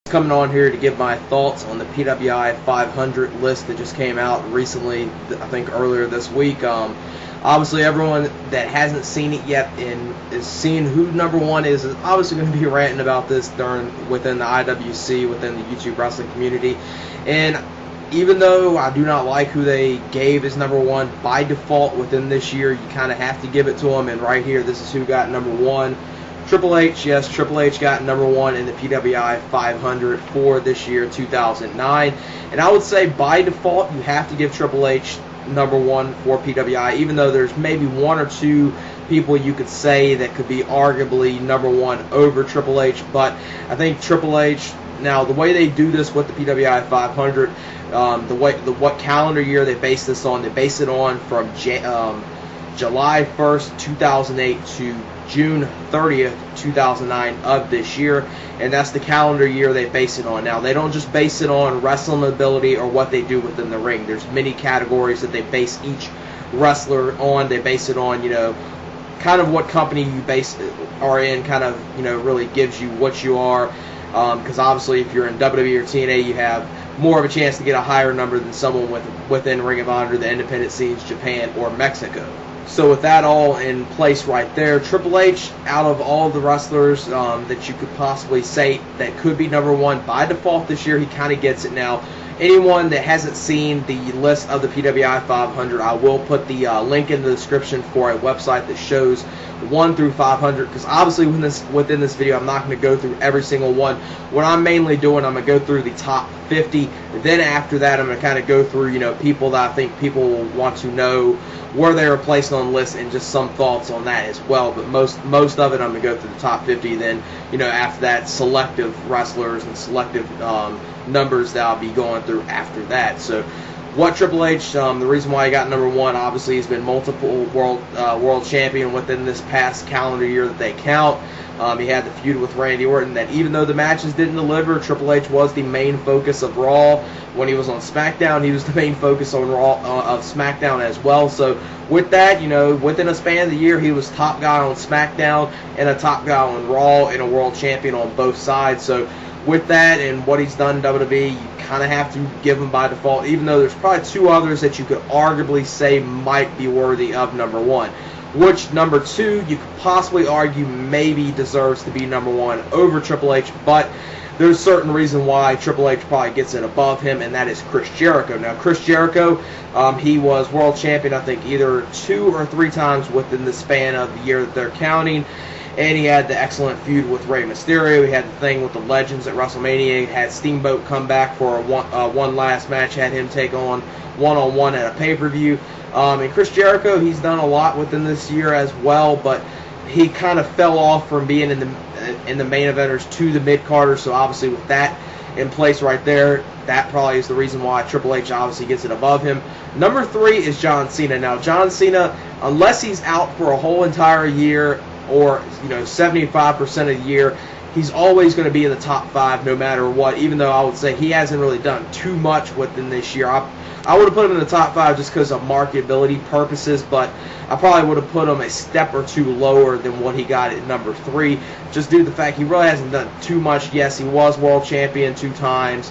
Coming on here to give my thoughts on the PWI 500 list that just came out recently, I think earlier this week. Obviously, everyone that hasn't seen it yet and is seeing who number one is obviously going to be ranting about this within the IWC, within the YouTube wrestling community. And even though I do not like who they gave as number one, by default within this year, you kind of have to give it to them. And right here, this is who got number one. Triple H, yes, Triple H got number one in the PWI 500 for this year, 2009. And I would say by default, you have to give Triple H number one for PWI, even though there's maybe one or two people you could say that could be arguably number one over Triple H. But I think Triple H, now the way they do this with the PWI 500, what calendar year they base this on, they base it on from July 1st, 2008 to June 30th, 2009 of this year, and that's the calendar year they base it on. Now, they don't just base it on wrestling ability or what they do within the ring. There's many categories that they base each wrestler on. They base it on, kind of what company you are in, kind of, really gives you what you are, because obviously if you're in WWE or TNA, you have more of a chance to get a higher number than someone within Ring of Honor, the independent scenes, Japan, or Mexico. So with that all in place right there, Triple H, out of all the wrestlers that you could possibly say that could be number one, by default this year, he kind of gets it now. Anyone that hasn't seen the list of the PWI 500, I will put the link in the description for a website that shows 1 through 500, because obviously within this video, I'm not going to go through every single one. What I'm mainly doing, I'm going to go through the top 50. Then after that, I'm going to kind of go through, people that I think people will want to know where they were placed on the list and just some thoughts on that as well. But most of it, I'm going to go through the top 50. Then, after that, selective wrestlers and selective numbers that I'll be going through after that. So what Triple H, the reason why he got number one, obviously he's been multiple world champion within this past calendar year that they count. He had the feud with Randy Orton that even though the matches didn't deliver, Triple H was the main focus of Raw. When he was on SmackDown, he was the main focus on Raw of SmackDown as well. So with that, within a span of the year, he was top guy on SmackDown and a top guy on Raw and a world champion on both sides. So with that and what he's done in WWE, you kind of have to give him by default, even though there's probably two others that you could arguably say might be worthy of number one. Which number two, you could possibly argue maybe deserves to be number one over Triple H, but there's a certain reason why Triple H probably gets it above him, and that is Chris Jericho. Now, Chris Jericho, he was world champion, I think, either 2 or 3 times within the span of the year that they're counting. And he had the excellent feud with Rey Mysterio. He had the thing with the Legends at WrestleMania. He had Steamboat come back for one last match. Had him take on one-on-one at a pay-per-view. And Chris Jericho, he's done a lot within this year as well, but he kind of fell off from being in the main eventers to the mid-carders. So obviously with that in place right there, that probably is the reason why Triple H obviously gets it above him. Number 3 is John Cena. Now, John Cena, unless he's out for a whole entire year, or 75% of the year, he's always going to be in the top 5 no matter what, even though I would say he hasn't really done too much within this year. I would have put him in the top 5 just because of marketability purposes, but I probably would have put him a step or two lower than what he got at number 3, just due to the fact he really hasn't done too much. Yes, he was world champion 2 times.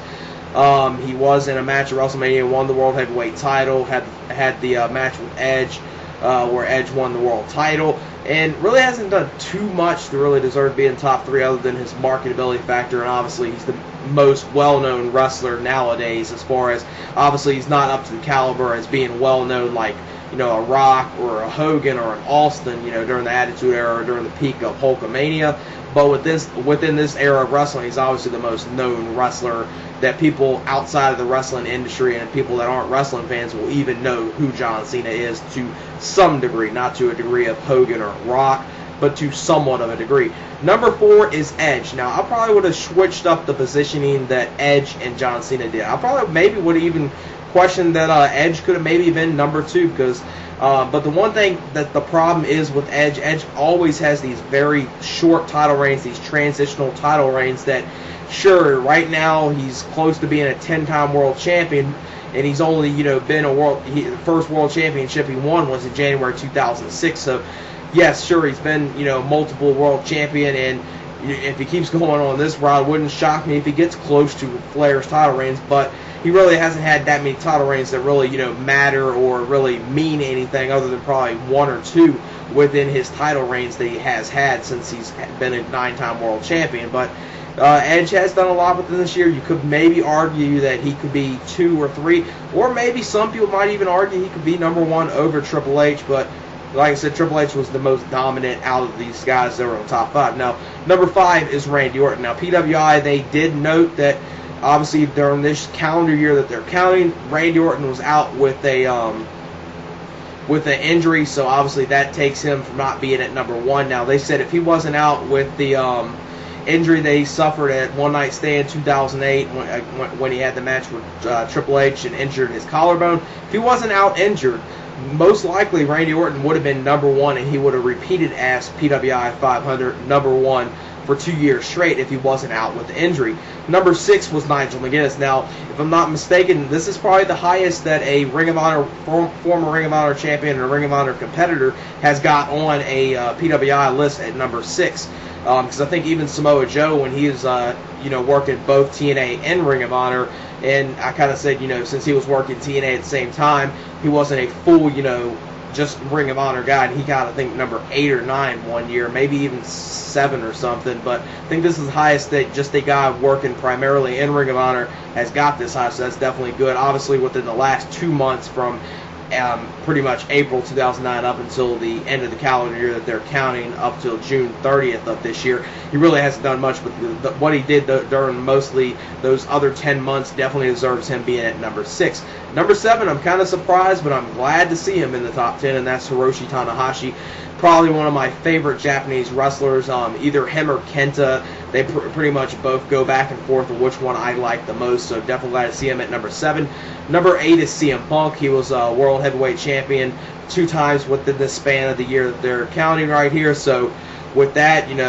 He was in a match at WrestleMania, won the World Heavyweight title, had the match with Edge, where Edge won the world title, and really hasn't done too much to really deserve to be in top 3 other than his marketability factor. And obviously he's the most well-known wrestler nowadays, as far as obviously he's not up to the caliber as being well-known like a Rock or a Hogan or an Austin during the Attitude Era or during the peak of Hulkamania. But within this era of wrestling, he's obviously the most known wrestler that people outside of the wrestling industry and people that aren't wrestling fans will even know who John Cena is to some degree. Not to a degree of Hogan or Rock, but to somewhat of a degree. Number 4 is Edge. Now, I probably would have switched up the positioning that Edge and John Cena did. I probably maybe would have even questioned that Edge could have maybe been number 2, because but the one thing that the problem is with Edge always has these very short title reigns, these transitional title reigns that, sure, right now he's close to being a 10-time world champion, and he's only, been the first world championship he won was in January 2006. So, yes, sure, he's been, multiple world champion, and if he keeps going on this route, it wouldn't shock me if he gets close to Flair's title reigns, but he really hasn't had that many title reigns that really, matter or really mean anything other than probably one or two within his title reigns that he has had since he's been a 9-time world champion. But Edge has done a lot within this year. You could maybe argue that he could be 2 or 3, or maybe some people might even argue he could be number 1 over Triple H, but like I said, Triple H was the most dominant out of these guys that were on top 5. Now, number 5 is Randy Orton. Now, PWI, they did note that obviously during this calendar year that they're counting, Randy Orton was out with an injury, so obviously that takes him from not being at number 1. Now, they said if he wasn't out with the injury that he suffered at One Night Stand 2008 when he had the match with Triple H and injured his collarbone, if he wasn't out injured, most likely Randy Orton would have been number 1, and he would have repeated as PWI 500 number 1 for 2 years straight if he wasn't out with the injury. Number 6 was Nigel McGuinness. Now, if I'm not mistaken, this is probably the highest that a Ring of Honor, former Ring of Honor champion and a Ring of Honor competitor has got on a PWI list at number 6. Because I think even Samoa Joe, when he was working both TNA and Ring of Honor, and I kind of said, since he was working TNA at the same time, he wasn't a full, just Ring of Honor guy, and he got, I think, number 8 or 9 one year, maybe even 7 or something, but I think this is the highest that just a guy working primarily in Ring of Honor has got this high, so that's definitely good. Obviously, within the last 2 months from pretty much April 2009 up until the end of the calendar year that they're counting up till June 30th of this year, he really hasn't done much, but what he did during mostly those other 10 months definitely deserves him being at number 6. Number 7, I'm kind of surprised, but I'm glad to see him in the top 10, and that's Hiroshi Tanahashi. Probably one of my favorite Japanese wrestlers. Either him or Kenta, they pretty much both go back and forth of which one I like the most, so definitely glad to see him at number 7. Number 8 is CM Punk. He was a World Heavyweight Champion 2 times within the span of the year that they're counting right here, so with that, and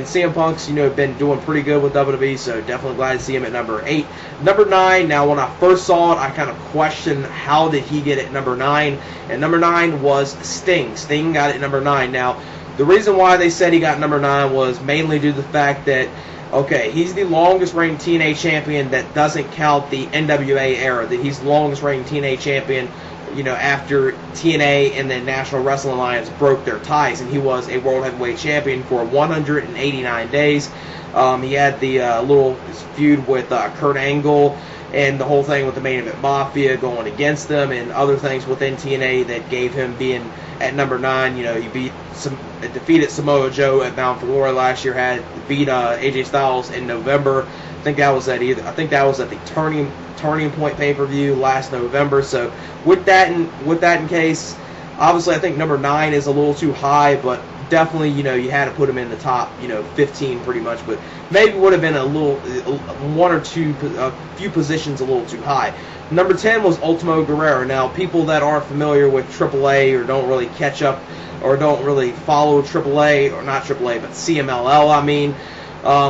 CM Punk's, been doing pretty good with WWE, so definitely glad to see him at number 8. Number 9, now when I first saw it, I kind of questioned how did he get at number 9, and number 9 was Sting. Sting got it at number 9. Now, the reason why they said he got number 9 was mainly due to the fact that, okay, he's the longest reigning TNA champion that doesn't count the NWA era, that he's the longest reigning TNA champion after TNA and the National Wrestling Alliance broke their ties, and he was a World Heavyweight Champion for 189 days. He had the little feud with Kurt Angle and the whole thing with the Main Event Mafia going against them and other things within TNA that gave him being at number 9. He defeated Samoa Joe at Bound for Glory last year, beat AJ Styles in November. I think that was at the Turning Point pay-per-view last November. So with that in case, obviously I think number 9 is a little too high, but definitely you had to put him in the top 15 pretty much, but maybe would have been a few positions a little too high. Number 10 was Ultimo Guerrero. Now, people that aren't familiar with AAA or don't really catch up or don't really follow AAA, or not AAA, but CMLL,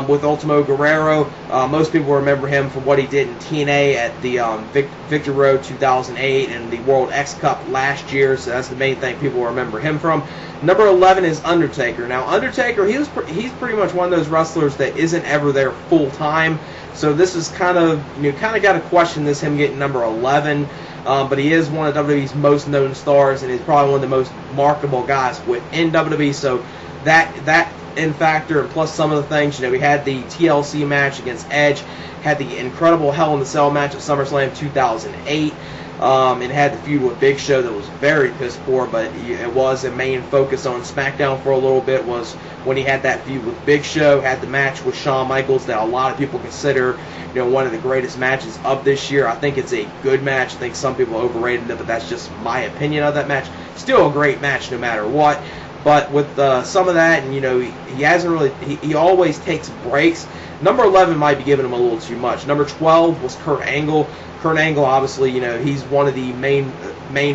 with Ultimo Guerrero, most people remember him from what he did in TNA at the Victory Road 2008 and the World X Cup last year, so that's the main thing people remember him from. Number 11 is Undertaker. Now, Undertaker, he's pretty much one of those wrestlers that isn't ever there full time, so this is kind of got to question him getting number 11. But he is one of WWE's most known stars, and he's probably one of the most marketable guys within WWE. So that in factor, and plus some of the things, we had the TLC match against Edge, had the incredible Hell in the Cell match at SummerSlam 2008, and had the feud with Big Show that was very piss poor, but it was a main focus on SmackDown for a little bit, was when he had that feud with Big Show, had the match with Shawn Michaels that a lot of people consider one of the greatest matches of this year. I think it's a good match. I think some people overrated it, but that's just my opinion of that match. Still a great match no matter what. But with some of that, and he hasn't really, he always takes breaks. Number 11 might be giving him a little too much. Number 12 was Kurt Angle. Kurt Angle, obviously, he's one of the main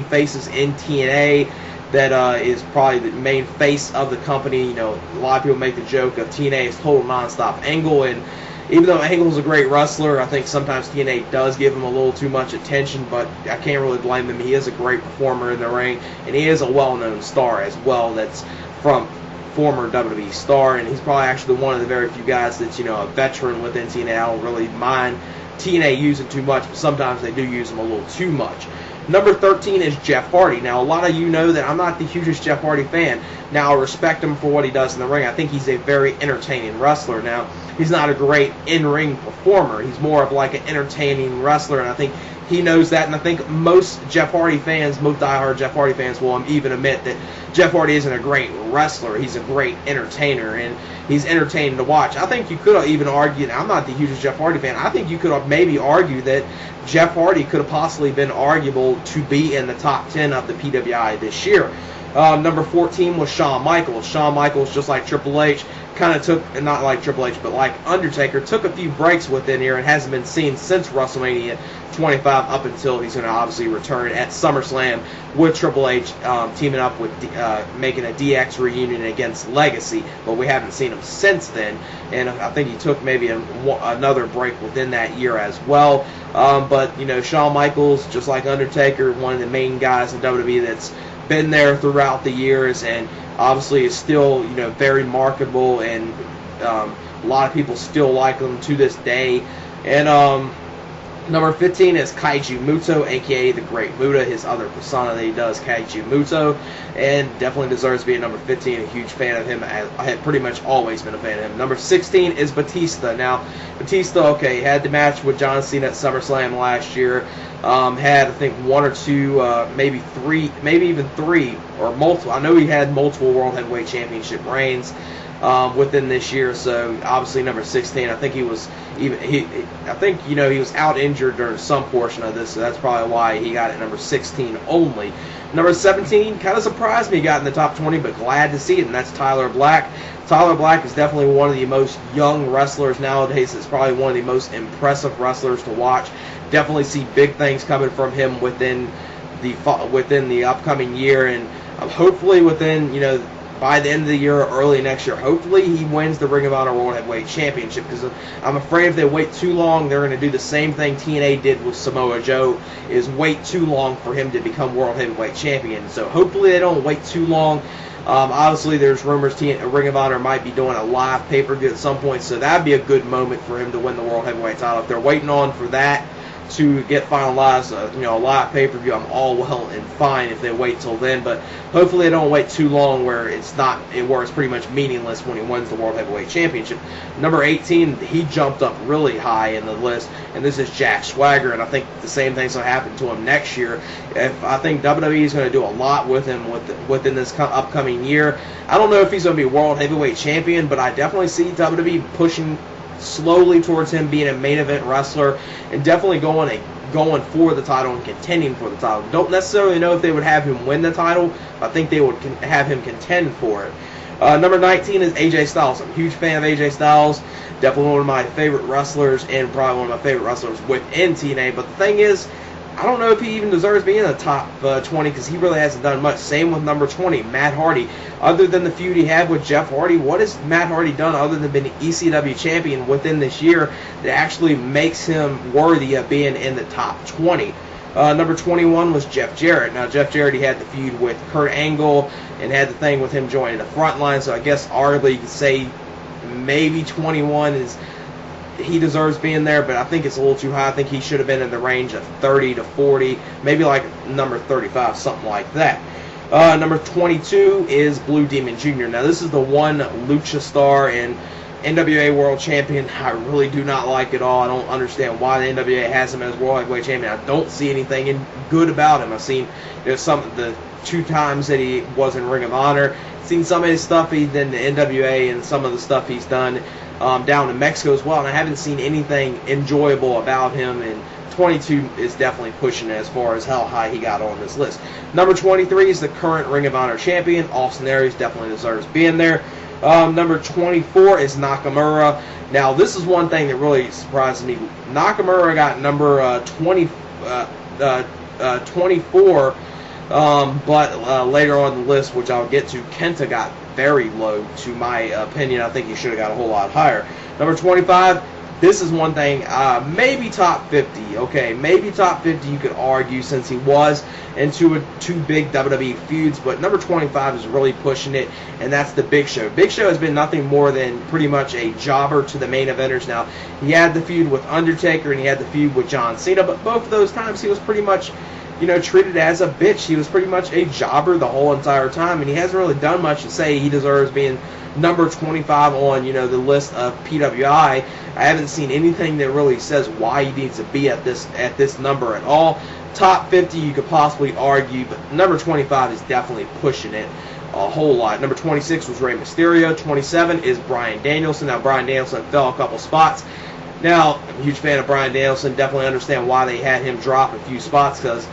faces in TNA that is probably the main face of the company. A lot of people make the joke of TNA is total nonstop Angle, and even though Angle's a great wrestler, I think sometimes TNA does give him a little too much attention, but I can't really blame him. He is a great performer in the ring, and he is a well-known star as well that's from former WWE star, and he's probably actually one of the very few guys that's, you know, a veteran within TNA. I don't really mind TNA using too much, but sometimes they do use him a little too much. Number 13 is Jeff Hardy. Now, a lot of you know that I'm not the hugest Jeff Hardy fan. Now, I respect him for what he does in the ring. I think he's a very entertaining wrestler. Now, he's not a great in-ring performer. He's more of like an entertaining wrestler, and I think he knows that, and I think most Jeff Hardy fans, most diehard Jeff Hardy fans will even admit that Jeff Hardy isn't a great wrestler. He's a great entertainer, and he's entertaining to watch. I think you could even argue, and I'm not the hugest Jeff Hardy fan, I think you could maybe argue that Jeff Hardy could have possibly been arguable to be in the top 10 of the PWI this year. Number 14 was Shawn Michaels. Shawn Michaels, just like Triple H, kind of took, not like Triple H, but like Undertaker, took a few breaks within here and hasn't been seen since WrestleMania 25 up until he's going to obviously return at SummerSlam with Triple H, teaming up with making a DX reunion against Legacy, but we haven't seen him since then, and I think he took maybe another break within that year as well. But, you know, Shawn Michaels, just like Undertaker, one of the main guys in WWE that's been there throughout the years, and obviously is still, you know, very marketable, and a lot of people still like him to this day. And number 15 is Kaiju Muto, aka the Great Muta, his other persona that he does, Kaiju Muto, and definitely deserves to be at number 15. A huge fan of him. I had pretty much always been a fan of him. Number 16 is Batista. Now, Batista, okay, had the match with John Cena at SummerSlam last year. Had, I think, one or two, maybe three, maybe even three, or multiple. I know he had multiple World Heavyweight Championship reigns within this year. So obviously number 16. I think he was I think, you know, he was out injured during some portion of this, so that's probably why he got it number 16 only. Number 17 kind of surprised me he got in the top 20, but glad to see it, and that's Tyler Black. Tyler Black is definitely one of the most young wrestlers nowadays. It's probably one of the most impressive wrestlers to watch. Definitely see big things coming from him within the upcoming year, and hopefully within, you know, by the end of the year or early next year, hopefully he wins the Ring of Honor World Heavyweight Championship, because I'm afraid if they wait too long, they're going to do the same thing TNA did with Samoa Joe, is wait too long for him to become World Heavyweight Champion. So hopefully they don't wait too long. Obviously, there's rumors Ring of Honor might be doing a live pay-per-view at some point, so that'd be a good moment for him to win the World Heavyweight title. If they're waiting on for that to get finalized, you know, a live pay-per-view, I'm all well and fine if they wait till then, but hopefully they don't wait too long where it's pretty much meaningless when he wins the World Heavyweight Championship. Number 18, he jumped up really high in the list, and this is Jack Swagger, and I think the same thing's going to happen to him next year. I think WWE is going to do a lot with him within this upcoming year. I don't know if he's going to be World Heavyweight Champion, but I definitely see WWE pushing slowly towards him being a main event wrestler, and definitely going for the title and contending for the title. Don't necessarily know if they would have him win the title. I think they would have him contend for it. Number 19 is AJ Styles. I'm a huge fan of AJ Styles. Definitely one of my favorite wrestlers, and probably one of my favorite wrestlers within TNA. But the thing is, I don't know if he even deserves being in the top 20, because he really hasn't done much. Same with number 20, Matt Hardy. Other than the feud he had with Jeff Hardy, what has Matt Hardy done other than being ECW champion within this year that actually makes him worthy of being in the top 20? Number 21 was Jeff Jarrett. Now, Jeff Jarrett, he had the feud with Kurt Angle and had the thing with him joining the front line, so I guess arguably you could say maybe 21 is... he deserves being there, but I think it's a little too high. I think he should have been in the range of 30 to 40, maybe like number 35, something like that. Number 22 is Blue Demon Jr. Now, this is the one Lucha Star and NWA World Champion I really do not like at all. I don't understand why the NWA has him as World Heavyweight Champion. I don't see anything good about him. I've seen the 2 times that he was in Ring of Honor. Seen some of his stuff he's done in the NWA and some of the stuff he's done down in Mexico as well, and I haven't seen anything enjoyable about him, and 22 is definitely pushing it as far as how high he got on this list. Number 23 is the current Ring of Honor champion. Austin Aries definitely deserves being there. Number 24 is Nakamura. Now, this is one thing that really surprised me. Nakamura got number 24, but later on the list, which I'll get to, Kenta got very low, to my opinion. I think he should have got a whole lot higher. Number 25, this is one thing, maybe top 50, okay, maybe top 50 you could argue, since he was into two big WWE feuds, but number 25 is really pushing it, and that's the Big Show. Big Show has been nothing more than pretty much a jobber to the main eventers. Now, he had the feud with Undertaker, and he had the feud with John Cena, but both of those times he was pretty much, you know, treated as a bitch. He was pretty much a jobber the whole entire time, and he hasn't really done much to say he deserves being number 25 on, you know, the list of PWI. I haven't seen anything that really says why he needs to be at this number at all. Top 50 you could possibly argue, but number 25 is definitely pushing it a whole lot. Number 26 was Rey Mysterio. 27 is Bryan Danielson. Now, Bryan Danielson fell a couple spots. Now, I'm a huge fan of Bryan Danielson. Definitely understand why they had him drop a few spots, because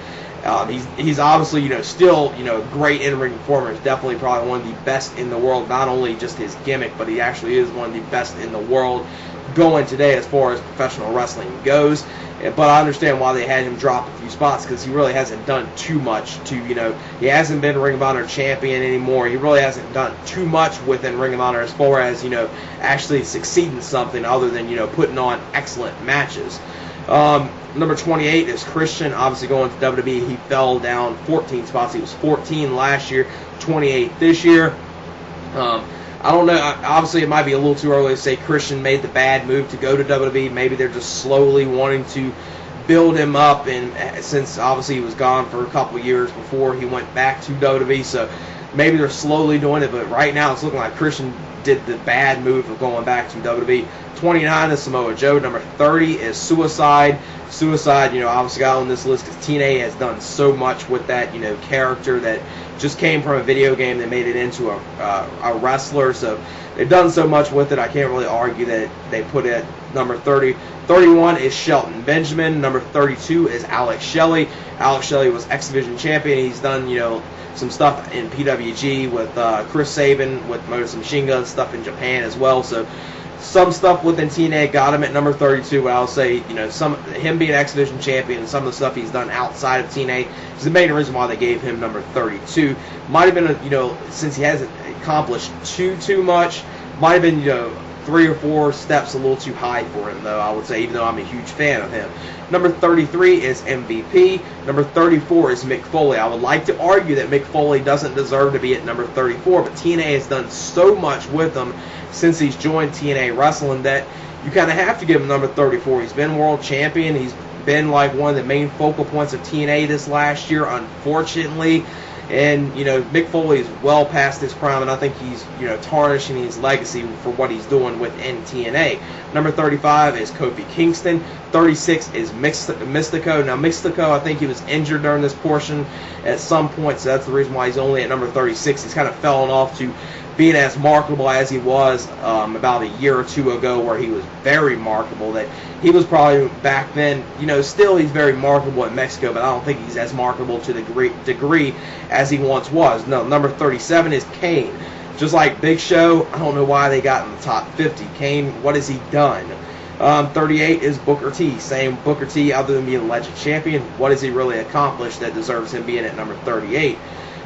he's obviously, you know, still, you know, a great in-ring performer. He's definitely probably one of the best in the world. Not only just his gimmick, but he actually is one of the best in the world going today as far as professional wrestling goes. But I understand why they had him drop a few spots, because he really hasn't done too much to, you know, he hasn't been Ring of Honor champion anymore. He really hasn't done too much within Ring of Honor as far as, you know, actually succeeding something other than, you know, putting on excellent matches. Number 28 is Christian. Obviously going to WWE, he fell down 14 spots. He was 14 last year, 28 this year. I don't know. Obviously, it might be a little too early to say Christian made the bad move to go to WWE. Maybe they're just slowly wanting to build him up, and since obviously he was gone for a couple years before he went back to WWE, so maybe they're slowly doing it. But right now, it's looking like Christian did the bad move of going back to WWE. 29 is Samoa Joe. Number 30 is Suicide. Suicide, you know, obviously got on this list because TNA has done so much with that, you know, character that just came from a video game that made it into a wrestler. So they've done so much with it, I can't really argue that they put it at number 30. 31 is Shelton Benjamin. Number 32 is Alex Shelley. Alex Shelley was X Division champion. He's done, you know, some stuff in PWG with Chris Sabin, with Motor Machine Gun, stuff in Japan as well. So some stuff within TNA got him at number 32. But I'll say, you know, him being X Division champion and some of the stuff he's done outside of TNA is the main reason why they gave him number 32. Might have been, you know, since he hasn't accomplished too much, might have been, you know, 3 or 4 steps a little too high for him, though, I would say, even though I'm a huge fan of him. Number 33 is MVP. Number 34 is Mick Foley. I would like to argue that Mick Foley doesn't deserve to be at number 34, but TNA has done so much with him since he's joined TNA Wrestling that you kind of have to give him number 34. He's been world champion. He's been like one of the main focal points of TNA this last year, unfortunately. And, you know, Mick Foley is well past his prime, and I think he's, you know, tarnishing his legacy for what he's doing within TNA. Number 35 is Kofi Kingston. 36 is Mystico. Now, Mystico, I think he was injured during this portion at some point, so that's the reason why he's only at number 36. He's kind of fallen off to being as marketable as he was about a year or two ago, where he was very marketable. That he was probably back then, you know, still he's very marketable in Mexico, but I don't think he's as marketable to the degree as he once was. No, number 37 is Kane. Just like Big Show, I don't know why they got in the top 50. Kane, what has he done? 38 is Booker T. Same Booker T, other than being a legend champion, what has he really accomplished that deserves him being at number 38?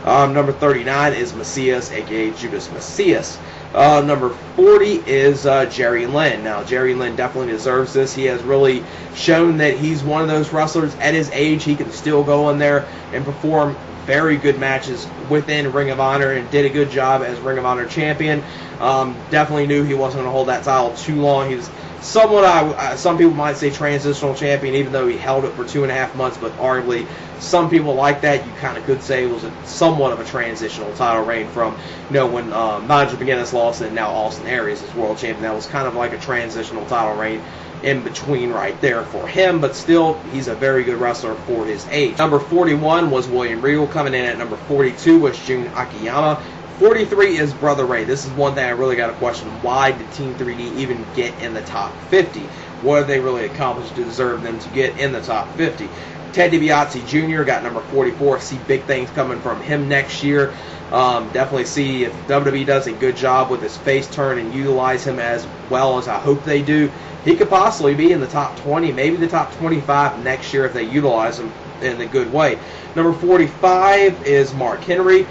Number 39 is Macias, a.k.a. Judas Macias. Number 40 is Jerry Lynn. Now, Jerry Lynn definitely deserves this. He has really shown that he's one of those wrestlers at his age. He can still go in there and perform very good matches within Ring of Honor, and did a good job as Ring of Honor champion. Definitely knew he wasn't going to hold that title too long. He was somewhat, some people might say, transitional champion, even though he held it for 2.5 months, but arguably some people like that. You kind of could say it was somewhat of a transitional title reign from, you know, when Nigel McGuinness lost and now Austin Aries is world champion. That was kind of like a transitional title reign in between right there for him, but still, he's a very good wrestler for his age. Number 41 was William Regal. Coming in at number 42 was Jun Akiyama. 43 is Brother Ray. This is one thing I really got to question. Why did Team 3D even get in the top 50? What have they really accomplished to deserve them to get in the top 50? Ted DiBiase Jr. got number 44. See big things coming from him next year. Definitely see if WWE does a good job with his face turn and utilize him as well as I hope they do. He could possibly be in the top 20, maybe the top 25 next year if they utilize him in a good way. Number 45 is Mark Henry.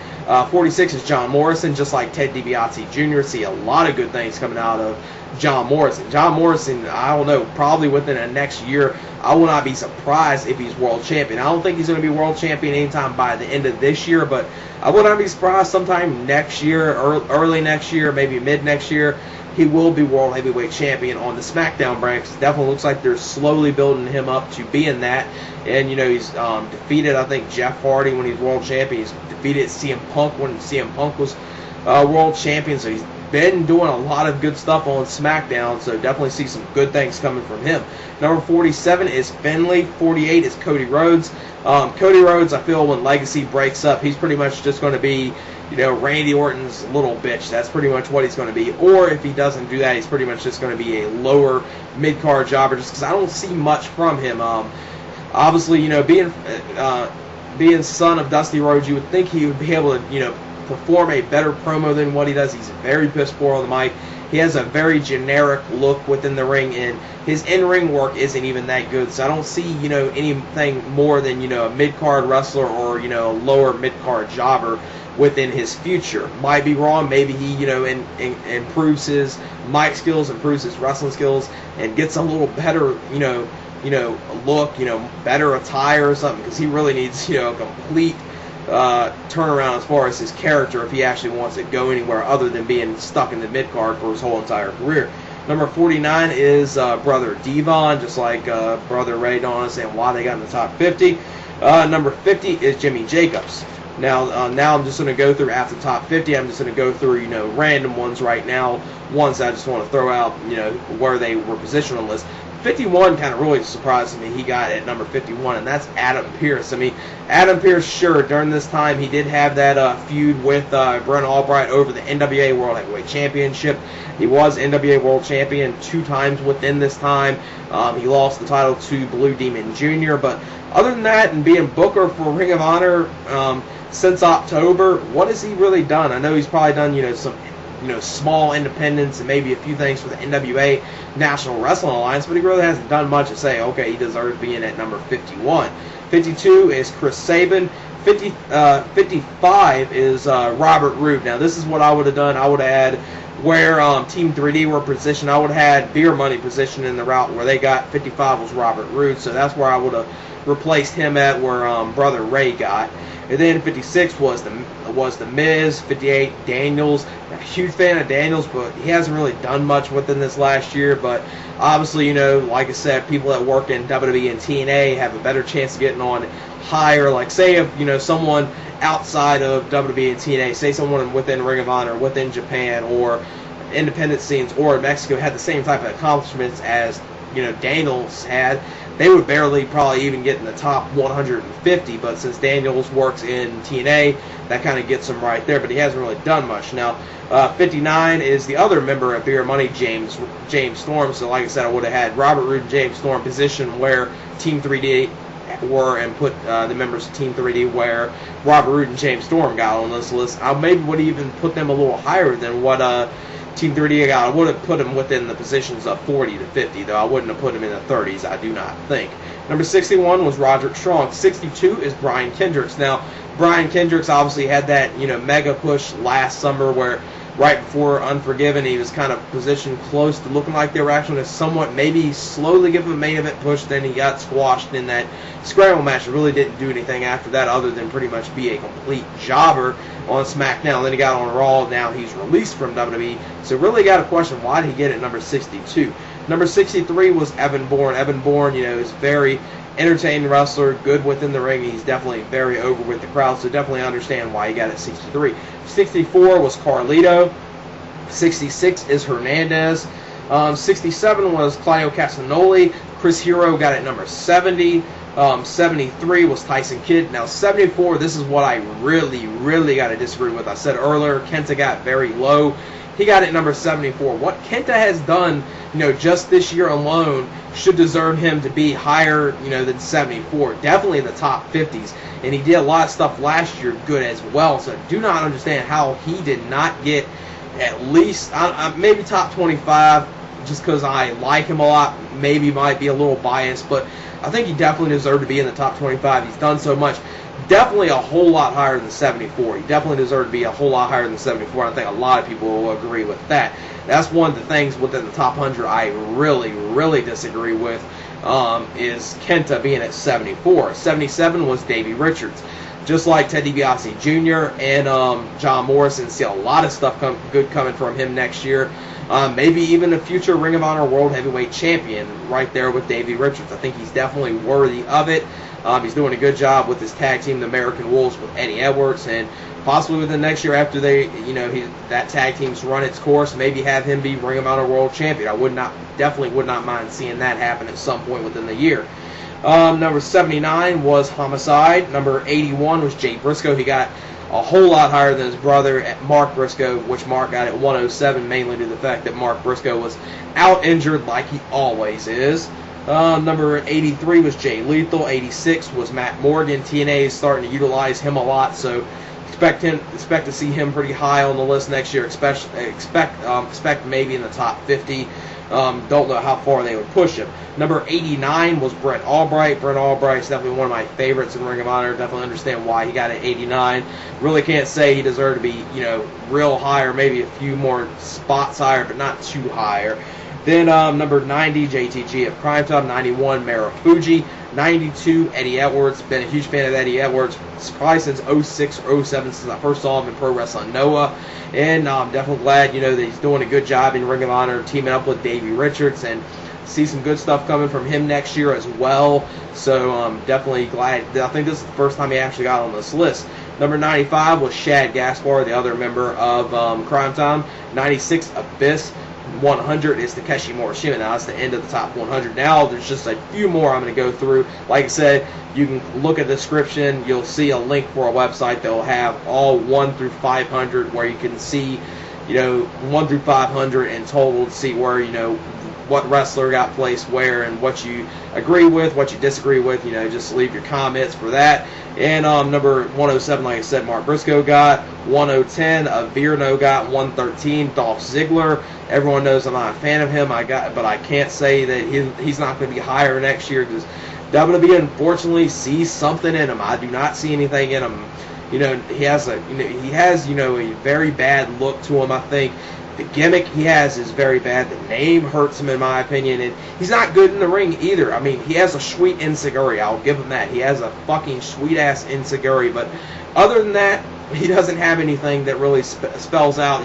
46 is John Morrison, just like Ted DiBiase Jr. See a lot of good things coming out of John Morrison. John Morrison, I don't know, probably within the next year, I will not be surprised if he's world champion. I don't think he's going to be world champion anytime by the end of this year, but I would not be surprised sometime next year, early next year, maybe mid next year, he will be world heavyweight champion on the SmackDown brand. It definitely looks like they're slowly building him up to being that. And, you know, he's defeated, I think, Jeff Hardy when he's world champion. He's defeated CM Punk when CM Punk was world champion. So he's been doing a lot of good stuff on SmackDown. So definitely see some good things coming from him. Number 47 is Finlay. 48 is Cody Rhodes. Cody Rhodes, I feel when Legacy breaks up, he's pretty much just going to be, you know, Randy Orton's little bitch. That's pretty much what he's going to be. Or if he doesn't do that, he's pretty much just going to be a lower mid-card jobber, just because I don't see much from him. Obviously, you know, being son of Dusty Rhodes, you would think he would be able to, you know, perform a better promo than what he does. He's very piss poor on the mic. He has a very generic look within the ring, and his in-ring work isn't even that good. So I don't see, you know, anything more than, you know, a mid-card wrestler or, you know, a lower mid-card jobber within his future. Might be wrong. Maybe he, you know, improves his mic skills, improves his wrestling skills, and gets a little better, you know, look, you know, better attire or something, because he really needs, you know, a complete turnaround as far as his character if he actually wants to go anywhere other than being stuck in the mid-card for his whole entire career. Number 49 is Brother Devon, just like Brother Ray. Don't understand why they got in the top 50. Number 50 is Jimmy Jacobs. Now I'm just going to go through after the top 50. I'm just going to go through, you know, random ones right now. Ones I just want to throw out, you know, where they were positioned on the list. 51 kind of really surprised me. He got at number 51, and that's Adam Pearce. I mean, Adam Pearce, sure, during this time, he did have that feud with Brent Albright over the NWA World Heavyweight Championship. He was NWA World Champion 2 times within this time. He lost the title to Blue Demon Jr., but other than that, and being Booker for Ring of Honor since October, what has he really done? I know he's probably done, you know, some, you know, small independents and maybe a few things for the NWA National Wrestling Alliance, but he really hasn't done much to say, okay, he deserves being at number 51. 52 is Chris Sabin. 55 is Robert Roode. Now, this is what I would have done. I would have had where Team 3D were positioned. I would have had Beer Money positioned in the route where they got. 55 was Robert Roode, so that's where I would have replaced him at where Brother Ray got. And then 56 was the Miz. 58 Daniels. I'm a huge fan of Daniels, but he hasn't really done much within this last year. But obviously, you know, like I said, people that work in WWE and TNA have a better chance of getting on higher. Like, say if, you know, someone outside of WWE and TNA, say someone within Ring of Honor, within Japan, or independent scenes, or Mexico had the same type of accomplishments as, you know, Daniels had, they would barely probably even get in the top 150, but since Daniels works in TNA, that kind of gets him right there, but he hasn't really done much. Now, 59 is the other member of Beer Money, James Storm, so like I said, I would have had Robert Roode and James Storm positioned where Team 3D were, and put the members of Team 3D where Robert Roode and James Storm got on this list. I maybe would even put them a little higher than what Team 3D got. I would have put them within the positions of 40 to 50, though I wouldn't have put them in the 30s, I do not think. Number 61 was Roderick Strong. 62 is Brian Kendricks. Now, Brian Kendricks obviously had that, you know, mega push last summer where right before Unforgiven, he was kind of positioned close to looking like they were actually going to somewhat maybe slowly give him a main event push. Then he got squashed in that scramble match. It really didn't do anything after that other than pretty much be a complete jobber on SmackDown. Then he got on Raw. Now he's released from WWE. So really got a question, why did he get it at number 62? Number 63 was Evan Bourne. Evan Bourne, you know, is very entertaining wrestler, good within the ring. He's definitely very over with the crowd, so definitely understand why he got it 63. 64 was Carlito. 66 is Hernandez. 67 was Claudio Castagnoli. Chris Hero got it number 70. 73 was Tyson Kidd. Now 74, this is what I really got to disagree with. I said earlier, Kenta got very low. He got it number 74. What Kenta has done, you know, just this year alone should deserve him to be higher, you know, than 74. Definitely in the top 50s. And he did a lot of stuff last year good as well. So I do not understand how he did not get at least maybe top 25, just because I like him a lot, maybe might be a little biased, but I think he definitely deserved to be in the top 25. He's done so much. Definitely a whole lot higher than 74. He definitely deserved to be a whole lot higher than 74. I think a lot of people will agree with that. That's one of the things within the top 100 I really, really disagree with, is Kenta being at 74. 77 was Davey Richards. Just like Ted DiBiase Jr. and John Morrison, see a lot of stuff good coming from him next year. Maybe even a future Ring of Honor World Heavyweight Champion right there with Davey Richards. I think he's definitely worthy of it. He's doing a good job with his tag team, the American Wolves, with Eddie Edwards, and possibly within the next year after that tag team's run its course, maybe have him be Ring of Honor World Champion. I definitely would not mind seeing that happen at some point within the year. Number 79 was Homicide. Number 81 was Jay Briscoe. He got a whole lot higher than his brother, Mark Briscoe, which Mark got at 107, mainly due to the fact that Mark Briscoe was out injured like he always is. Number 83 was Jay Lethal. 86 was Matt Morgan. TNA is starting to utilize him a lot, so expect to see him pretty high on the list next year. Expect maybe in the top 50. Don't know how far they would push him. Number 89 was Brett Albright. Brett Albright is definitely one of my favorites in Ring of Honor. Definitely understand why he got at 89. Really can't say he deserved to be, real high, or maybe a few more spots higher, but not too higher. Then number 90, JTG of Primetime. 91, Marufuji. 92, Eddie Edwards. Been a huge fan of Eddie Edwards probably since 06 or 07, since I first saw him in Pro Wrestling Noah. And I'm definitely glad, that he's doing a good job in Ring of Honor, teaming up with Davey Richards, and see some good stuff coming from him next year as well. So definitely glad. I think this is the first time he actually got on this list. Number 95 was Shad Gaspar, the other member of Crime Time. 96, Abyss. 100 is Takeshi Morishima. Now that's the end of the top 100. Now there's just a few more I'm going to go through. Like I said, you can look at the description. You'll see a link for a website that will have all 1 through 500, where you can see, 1 through 500 in total to see where, what wrestler got placed where, and what you agree with, what you disagree with. Just leave your comments for that. And number 107, like I said, Mark Briscoe got. 110, Virno got. 113, Dolph Ziggler. Everyone knows I'm not a fan of him. But I can't say that he's not going to be higher next year, because WWE unfortunately sees something in him. I do not see anything in him. He has a very bad look to him. I think the gimmick he has is very bad. The name hurts him, in my opinion, and he's not good in the ring either. I mean, he has a sweet enziguri. I'll give him that. He has a fucking sweet ass enziguri, but other than that, he doesn't have anything that really spells out,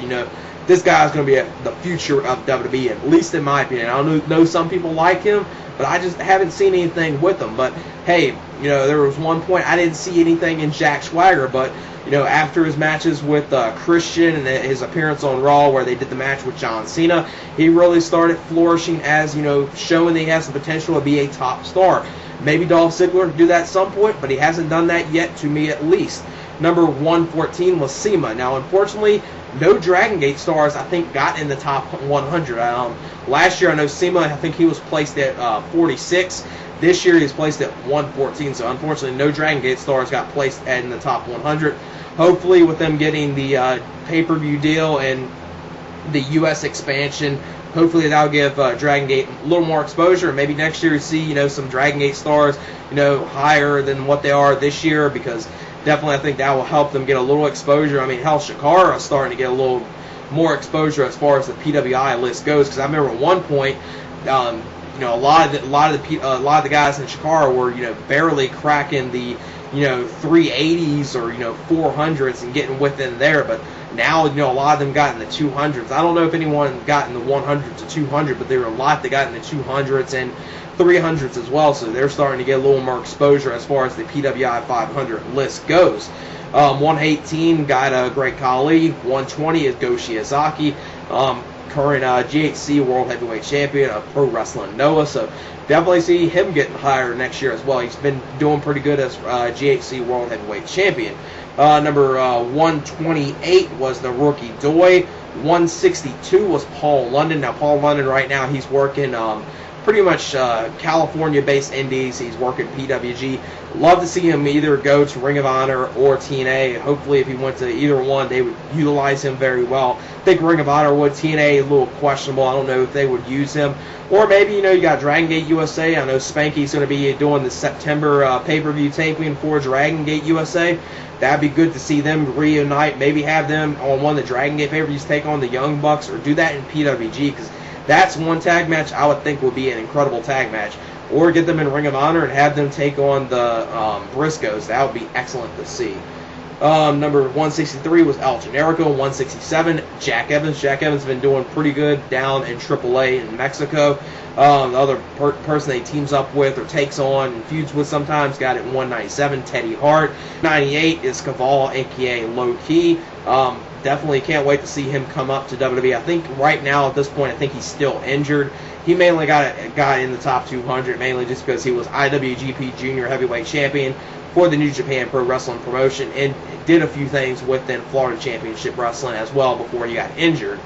this guy's going to be the future of WWE, at least in my opinion. I know some people like him, but I just haven't seen anything with him. But hey, there was one point I didn't see anything in Jack Swagger, but after his matches with Christian and his appearance on Raw, where they did the match with John Cena, he really started flourishing as, showing that he has the potential to be a top star. Maybe Dolph Ziggler can do that at some point, but he hasn't done that yet, to me at least. Number 114 was SEMA. Now, unfortunately, no Dragon Gate stars, I think, got in the top 100. Last year, I know SEMA, I think he was placed at 46. This year, he's placed at 114. So, unfortunately, no Dragon Gate stars got placed in the top 100. Hopefully, with them getting the pay-per-view deal and the U.S. expansion, hopefully that'll give Dragon Gate a little more exposure. Maybe next year you see, some Dragon Gate stars, higher than what they are this year, because definitely I think that will help them get a little exposure. I mean, hell, Shikara is starting to get a little more exposure as far as the PWI list goes, because I remember at one point, a lot of the guys in Shikara were, barely cracking the, 380s or, 400s and getting within there, but now, a lot of them got in the 200s. I don't know if anyone got in the 100 to 200, but there were a lot that got in the 200s and 300s as well, so they're starting to get a little more exposure as far as the PWI 500 list goes. 118 got Great Khali. 120 is Go Shiozaki, current GHC World Heavyweight Champion of Pro Wrestling Noah, so definitely see him getting higher next year as well. He's been doing pretty good as GHC World Heavyweight Champion. Number 128 was the Rookie Doi. 162 was Paul London. Now, Paul London right now, he's working pretty much California-based indies. He's working PWG. Love to see him either go to Ring of Honor or TNA. Hopefully, if he went to either one, they would utilize him very well. I think Ring of Honor would. TNA, a little questionable. I don't know if they would use him. Or maybe, you got Dragon Gate USA. I know Spanky's going to be doing the September pay-per-view taping for Dragon Gate USA. That'd be good to see them reunite. Maybe have them on one of the Dragon Gate pay-per-views take on the Young Bucks, or do that in PWG, because that's one tag match I would think would be an incredible tag match. Or get them in Ring of Honor and have them take on the Briscoes. That would be excellent to see. Number 163 was El Generico. 167, Jack Evans. Jack Evans has been doing pretty good down in AAA in Mexico. The other person that he teams up with or takes on and feuds with sometimes got it 197, Teddy Hart. 98 is Caval, a.k.a. Low Key. Definitely can't wait to see him come up to WWE. I think right now at this point, I think he's still injured. He mainly got in the top 200, mainly just because he was IWGP Junior Heavyweight Champion for the New Japan Pro Wrestling promotion and did a few things within Florida Championship Wrestling as well before he got injured.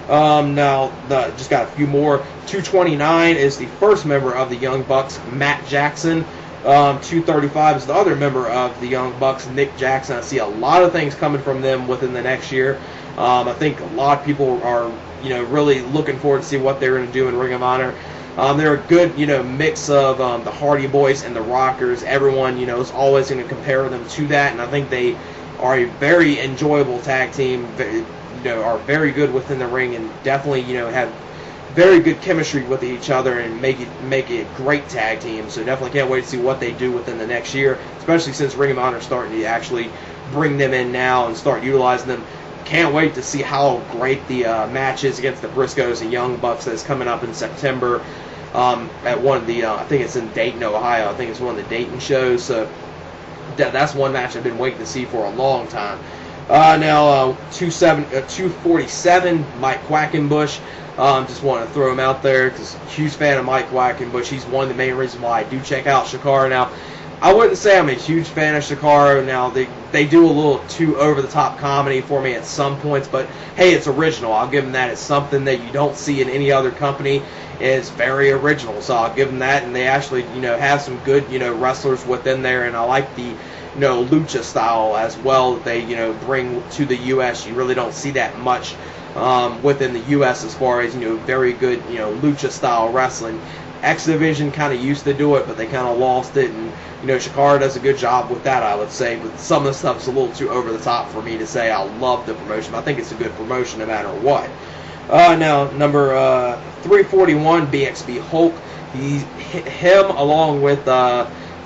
Now, just got a few more. 229 is the first member of the Young Bucks, Matt Jackson. 235 is the other member of the Young Bucks, Nick Jackson. I see a lot of things coming from them within the next year. I think a lot of people are, really looking forward to see what they're going to do in Ring of Honor. They're a good, mix of the Hardy Boys and the Rockers. Everyone, is always going to compare them to that, and I think they are a very enjoyable tag team. Are very good within the ring, and definitely, have very good chemistry with each other and make it a great tag team. So definitely can't wait to see what they do within the next year, especially since Ring of Honor is starting to actually bring them in now and start utilizing them. Can't wait to see how great the match is against the Briscoes and Young Bucks that's coming up in September at one of the, I think it's in Dayton, Ohio. I think it's one of the Dayton shows. So that's one match I've been waiting to see for a long time. Now, 247, Mike Quackenbush. Just want to throw him out there because huge fan of Mike Quackenbush. He's one of the main reasons why I do check out Shakara. Now, I wouldn't say I'm a huge fan of Shakara. Now, they do a little too over-the-top comedy for me at some points, but hey, it's original. I'll give them that. It's something that you don't see in any other company. It's very original, so I'll give them that. And they actually, have some good, wrestlers within there, and I like the lucha style as well that they, bring to the U.S. You really don't see that much within the U.S. as far as, very good, lucha style wrestling. X Division kind of used to do it, but they kind of lost it, and, Shakara does a good job with that, I would say, but some of the stuff is a little too over the top for me to say I love the promotion. I think it's a good promotion no matter what. Now, number 341, BXB Hulk. Him along with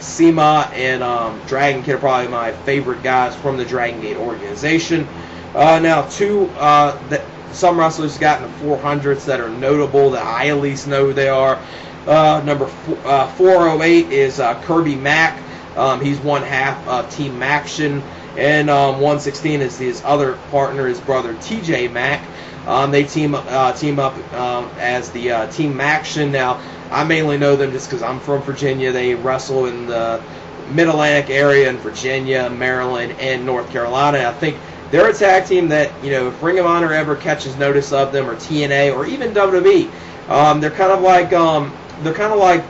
Sema and Dragon Kid are probably my favorite guys from the Dragon Gate organization. Now, some wrestlers got in the 400s that are notable that I at least know who they are. Number 408 is Kirby Mack. He's one half of Team Maction. And 116 is his other partner, his brother TJ Mack. They team up as the Team Maction. Now, I mainly know them just because I'm from Virginia. They wrestle in the Mid-Atlantic area in Virginia, Maryland, and North Carolina. I think they're a tag team that, if Ring of Honor ever catches notice of them, or TNA, or even WWE, they're kind of like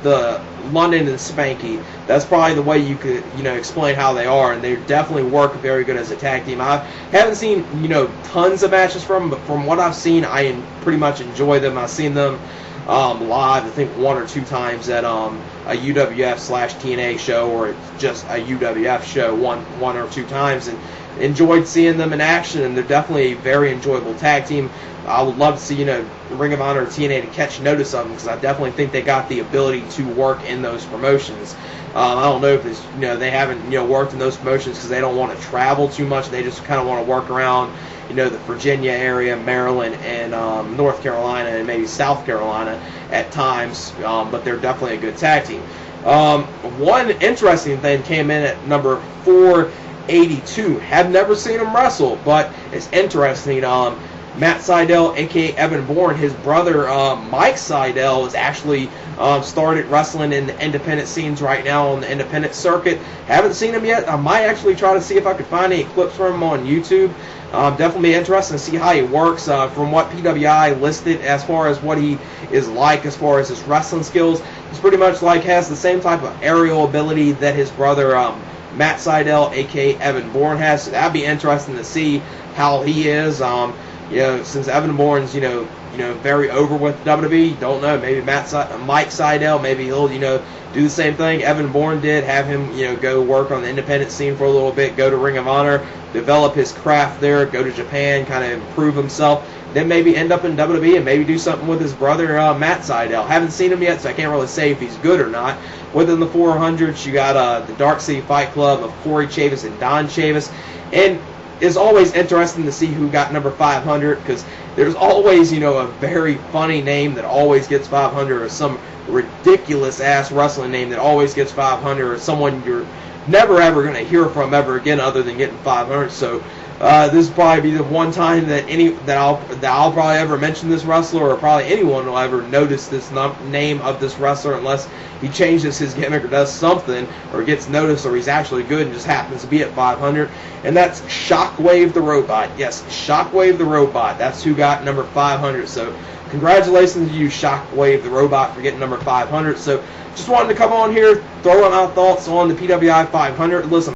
the London and Spanky. That's probably the way you could, explain how they are, and they definitely work very good as a tag team. I haven't seen, tons of matches from them, but from what I've seen, I pretty much enjoy them. I've seen them live, I think, one or two times at a UWF/TNA show, or just a UWF show one or two times, and enjoyed seeing them in action, and they're definitely a very enjoyable tag team. I would love to see, Ring of Honor or TNA to catch notice of them, because I definitely think they got the ability to work in those promotions. I don't know if it's, they haven't, worked in those promotions because they don't want to travel too much. They just kind of want to work around, the Virginia area, Maryland, and North Carolina, and maybe South Carolina at times. But they're definitely a good tag team. One interesting thing came in at number 482. Have never seen them wrestle, but it's interesting. Matt Seidel, aka Evan Bourne, his brother Mike Seidel is actually started wrestling in the independent scenes right now on the independent circuit. Haven't seen him yet. I might actually try to see if I could find any clips from him on YouTube. Definitely be interesting to see how he works. From what PWI listed as far as what he is like as far as his wrestling skills, he's pretty much like has the same type of aerial ability that his brother Matt Seidel, aka Evan Bourne, has. So that'd be interesting to see how he is. Since Evan Bourne's very over with WWE, don't know, maybe Mike Seidel, maybe he'll do the same thing Evan Bourne did, have him go work on the independent scene for a little bit, go to Ring of Honor, develop his craft there, go to Japan, kind of improve himself, then maybe end up in WWE and maybe do something with his brother Matt Seidel. Haven't seen him yet, so I can't really say if he's good or not. Within the 400s, you got the Dark City Fight Club of Corey Chavis and Don Chavis, and it's always interesting to see who got number 500, because there's always, a very funny name that always gets 500, or some ridiculous ass wrestling name that always gets 500, or someone you're never ever going to hear from ever again other than getting 500. So this will probably be the one time that I'll probably ever mention this wrestler, or probably anyone will ever notice this name of this wrestler, unless he changes his gimmick or does something, or gets noticed, or he's actually good and just happens to be at 500. And that's Shockwave the Robot. Yes, Shockwave the Robot. That's who got number 500. So congratulations to you, Shockwave the Robot, for getting number 500. So just wanted to come on here, throw out my thoughts on the PWI 500 list.